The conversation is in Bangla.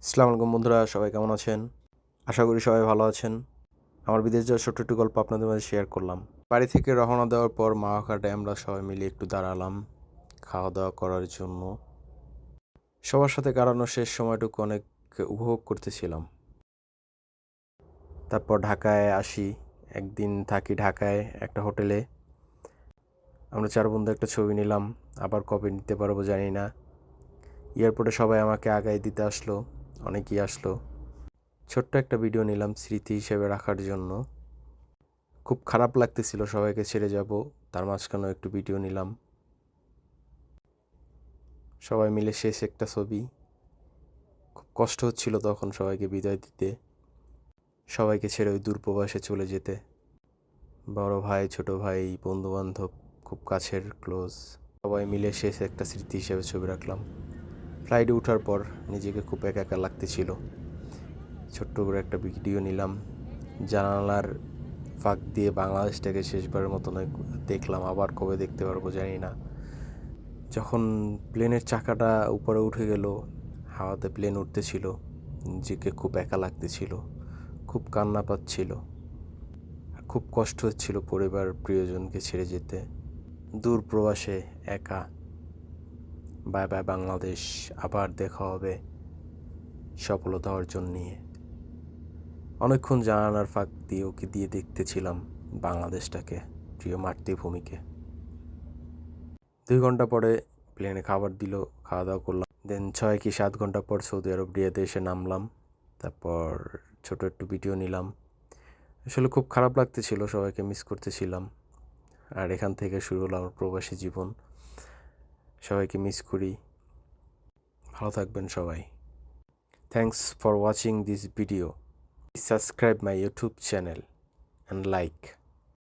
আসসালামু আলাইকুম বন্ধুরা, সবাই কেমন আছেন? আশা করি সবাই ভালো আছেন। আমার বিদেশ যাওয়ার ছোট্ট একটু গল্প আপনাদের মাঝে শেয়ার করলাম। বাড়ি থেকে রওনা দেওয়ার পর মাওয়া আমরা সবাই মিলে একটু দাঁড়ালাম খাওয়া দাওয়া করার জন্য। সবার সাথে কাটানো শেষ সময়টুকু অনেক উপভোগ করতেছিলাম। তারপর ঢাকায় আসি, একদিন থাকি ঢাকায় একটা হোটেলে। আমরা 4 বন্ধু একটা ছবি নিলাম, আবার কবে নিতে পারবো জানি না। এয়ারপোর্টে সবাই আমাকে আগায় দিতে আসলো, অনেকেই আসলো। ছোট্ট একটা ভিডিও নিলাম স্মৃতি হিসেবে রাখার জন্য। খুব খারাপ লাগতেছিল সবাইকে ছেড়ে যাব, তার মাঝখানেও একটু ভিডিও নিলাম। সবাই মিলে শেষ একটা ছবি। খুব কষ্ট হচ্ছিল তখন সবাইকে বিদায় দিতে, সবাইকে ছেড়ে ওই দূর প্রবাসে চলে যেতে। বড় ভাই, ছোট ভাই, বন্ধু বান্ধব, খুব কাছের ক্লোজ সবাই মিলে শেষ একটা স্মৃতি হিসেবে ছবি রাখলাম। ফ্লাইটে ওঠার পর নিজেকে খুব একা একা লাগতেছিল। ছোট্ট করে একটা ভিডিও নিলাম। জানালার ফাঁক দিয়ে বাংলাদেশটাকে শেষবারের মতো দেখলাম, আবার কবে দেখতে পারবো জানি না। যখন প্লেনের চাকাটা উপরে উঠে গেল, হাওয়াতে প্লেন উঠতেছিল, নিজেকে খুব একা লাগতেছিল, খুব কান্না পাচ্ছিল, আর খুব কষ্ট হচ্ছিল পরিবার প্রিয়জনকে ছেড়ে যেতে দূর প্রবাসে একা। বাই বাই বাংলাদেশ, আবার দেখা হবে সফলতা অর্জন নিয়ে। অনেকক্ষণ জানালার ফাঁক দিয়ে ওকে দিয়ে দেখতেছিলাম বাংলাদেশটাকে, প্রিয় মাতৃভূমিকে। 2 ঘন্টা পরে প্লেনে খাবার দিল, খাওয়া দাওয়া করলাম। দেন 6 কি 7 ঘন্টা পর সৌদি আরব রিয়াদে এসে নামলাম। তারপর ছোট একটু ভিডিও নিলাম। আসলে খুব খারাপ লাগতেছিল, সবাইকে মিস করতেছিলাম। আর এখান থেকে শুরু হলো আমার প্রবাসী জীবন। সবাইকে মিস করি। ভালো থাকবেন সবাই। Thanks for watching this video. Subscribe my YouTube channel and like.